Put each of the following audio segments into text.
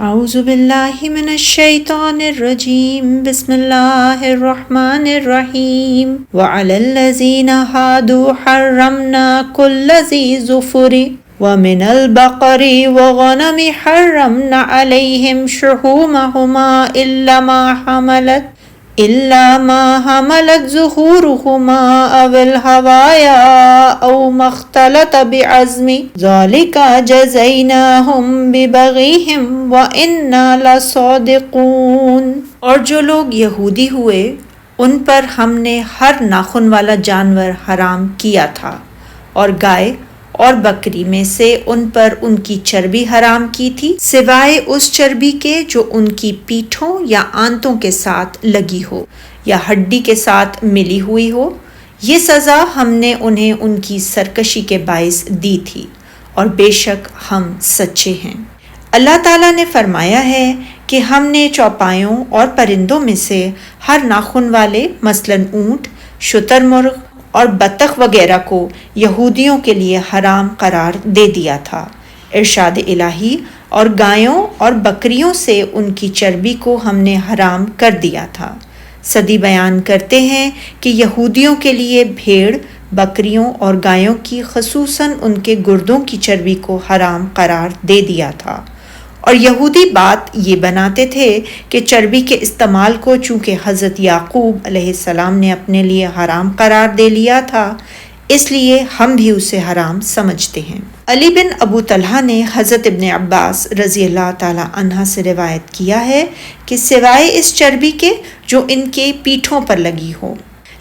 اعوذ باللہ من الشیطان الرجیم بسم اللہ الرحمن الرحیم وعلی الذین ہادوا حرمنا کل ذی ظفر ومن البقر وغنم حرمنا علیہم شحومہما إلا ما حملت ظهورهما أو الهوايا أو ما اختلط بعظم ذلك جزيناهم ببغيهم وإنا لصادقون۔ اور جو لوگ یہودی ہوئے ان پر ہم نے ہر ناخن والا جانور حرام کیا تھا، اور گائے اور بکری میں سے ان پر ان کی چربی حرام کی تھی، سوائے اس چربی کے جو ان کی پیٹھوں یا آنتوں کے ساتھ لگی ہو یا ہڈی کے ساتھ ملی ہوئی ہو۔ یہ سزا ہم نے انہیں ان کی سرکشی کے باعث دی تھی، اور بے شک ہم سچے ہیں۔ اللہ تعالیٰ نے فرمایا ہے کہ ہم نے چوپایوں اور پرندوں میں سے ہر ناخن والے مثلاً اونٹ، شتر مرغ اور بطخ وغیرہ کو یہودیوں کے لیے حرام قرار دے دیا تھا۔ ارشاد الہی، اور گایوں اور بکریوں سے ان کی چربی کو ہم نے حرام کر دیا تھا۔ صدی بیان کرتے ہیں کہ یہودیوں کے لیے بھیڑ، بکریوں اور گایوں کی خصوصاً ان کے گردوں کی چربی کو حرام قرار دے دیا تھا، اور یہودی بات یہ بناتے تھے کہ چربی کے استعمال کو چونکہ حضرت یعقوب علیہ السلام نے اپنے لیے حرام قرار دے لیا تھا، اس لیے ہم بھی اسے حرام سمجھتے ہیں۔ علی بن ابو طلحہ نے حضرت ابن عباس رضی اللہ تعالی عنہ سے روایت کیا ہے کہ سوائے اس چربی کے جو ان کے پیٹھوں پر لگی ہو،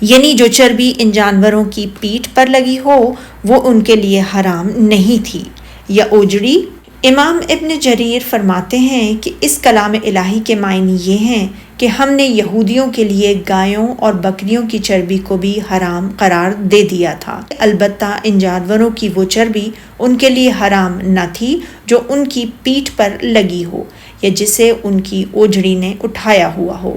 یعنی جو چربی ان جانوروں کی پیٹھ پر لگی ہو، وہ ان کے لیے حرام نہیں تھی، یا اوجڑی۔ امام ابن جریر فرماتے ہیں کہ اس کلام الہی کے معنی یہ ہیں کہ ہم نے یہودیوں کے لیے گایوں اور بکریوں کی چربی کو بھی حرام قرار دے دیا تھا، البتہ ان جانوروں کی وہ چربی ان کے لیے حرام نہ تھی جو ان کی پیٹھ پر لگی ہو یا جسے ان کی اوجڑی نے اٹھایا ہوا ہو۔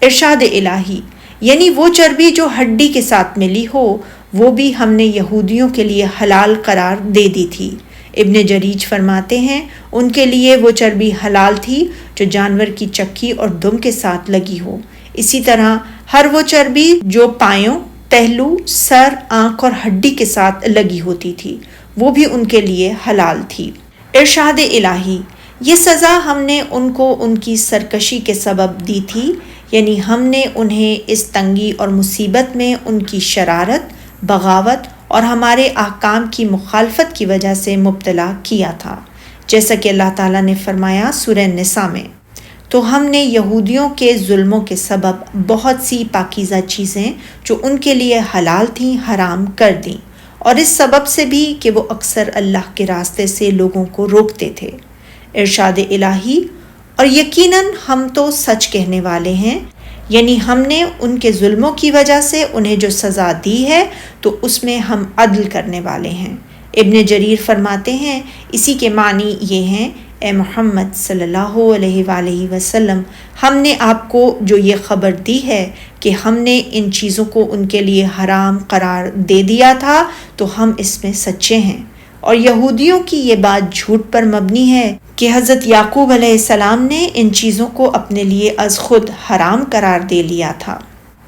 ارشاد الہی، یعنی وہ چربی جو ہڈی کے ساتھ ملی ہو، وہ بھی ہم نے یہودیوں کے لیے حلال قرار دے دی تھی۔ ابن جریج فرماتے ہیں ان کے لیے وہ چربی حلال تھی جو جانور کی چکی اور دم کے ساتھ لگی ہو، اسی طرح ہر وہ چربی جو پایوں، پہلو، سر، آنکھ اور ہڈی کے ساتھ لگی ہوتی تھی، وہ بھی ان کے لیے حلال تھی۔ ارشاد الہی، یہ سزا ہم نے ان کو ان کی سرکشی کے سبب دی تھی، یعنی ہم نے انہیں اس تنگی اور مصیبت میں ان کی شرارت، بغاوت اور ہمارے احکام کی مخالفت کی وجہ سے مبتلا کیا تھا، جیسا کہ اللہ تعالیٰ نے فرمایا سورہ نساء میں، تو ہم نے یہودیوں کے ظلموں کے سبب بہت سی پاکیزہ چیزیں جو ان کے لیے حلال تھیں حرام کر دیں، اور اس سبب سے بھی کہ وہ اکثر اللہ کے راستے سے لوگوں کو روکتے تھے۔ ارشاد الہی، اور یقیناً ہم تو سچ کہنے والے ہیں، یعنی ہم نے ان کے ظلموں کی وجہ سے انہیں جو سزا دی ہے تو اس میں ہم عدل کرنے والے ہیں۔ ابن جریر فرماتے ہیں اسی کے معنی یہ ہیں، اے محمد صلی اللہ علیہ وآلہ وسلم، ہم نے آپ کو جو یہ خبر دی ہے کہ ہم نے ان چیزوں کو ان کے لیے حرام قرار دے دیا تھا تو ہم اس میں سچے ہیں، اور یہودیوں کی یہ بات جھوٹ پر مبنی ہے کہ حضرت یعقوب علیہ السلام نے ان چیزوں کو اپنے لیے از خود حرام قرار دے لیا تھا۔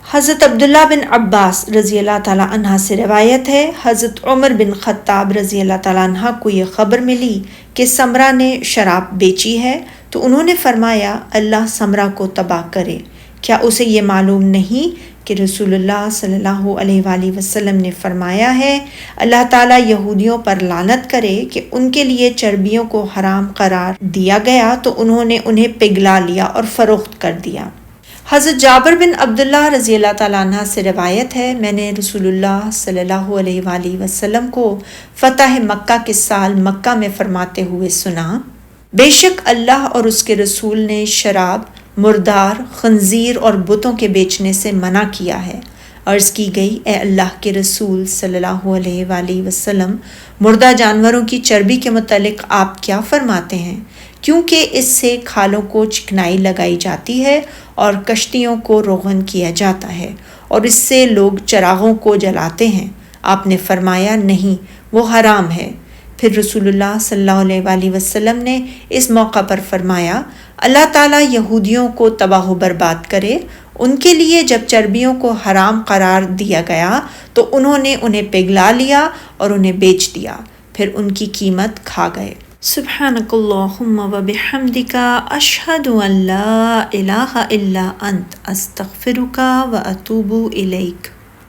حضرت عبداللہ بن عباس رضی اللہ تعالیٰ عنہ سے روایت ہے، حضرت عمر بن خطاب رضی اللہ تعالیٰ عنہ کو یہ خبر ملی کہ سمرہ نے شراب بیچی ہے، تو انہوں نے فرمایا اللہ سمرہ کو تباہ کرے، کیا اسے یہ معلوم نہیں کہ رسول اللہ صلی اللہ علیہ وآلہ وسلم نے فرمایا ہے اللہ تعالیٰ یہودیوں پر لعنت کرے کہ ان کے لیے چربیوں کو حرام قرار دیا گیا تو انہوں نے انہیں پگھلا لیا اور فروخت کر دیا۔ حضرت جابر بن عبداللہ رضی اللہ تعالیٰ عنہ سے روایت ہے، میں نے رسول اللہ صلی اللہ علیہ وآلہ وسلم کو فتح مکہ کے سال مکہ میں فرماتے ہوئے سنا، بے شک اللہ اور اس کے رسول نے شراب، مردار، خنزیر اور بتوں کے بیچنے سے منع کیا ہے۔ عرض کی گئی، اے اللہ کے رسول صلی اللہ علیہ وآلہ وسلم، مردہ جانوروں کی چربی کے متعلق آپ کیا فرماتے ہیں؟ کیونکہ اس سے کھالوں کو چکنائی لگائی جاتی ہے اور کشتیوں کو روغن کیا جاتا ہے، اور اس سے لوگ چراغوں کو جلاتے ہیں۔ آپ نے فرمایا نہیں، وہ حرام ہے۔ پھر رسول اللہ صلی اللہ علیہ وآلہ وسلم نے اس موقع پر فرمایا، اللہ تعالیٰ یہودیوں کو تباہ و برباد کرے، ان کے لیے جب چربیوں کو حرام قرار دیا گیا تو انہوں نے انہیں پگھلا لیا اور انہیں بیچ دیا، پھر ان کی قیمت کھا گئے۔ سبحانک اللہم و بحمدک، اشہد ان لا الہ الا انت، استغفرک و اتوب الیک۔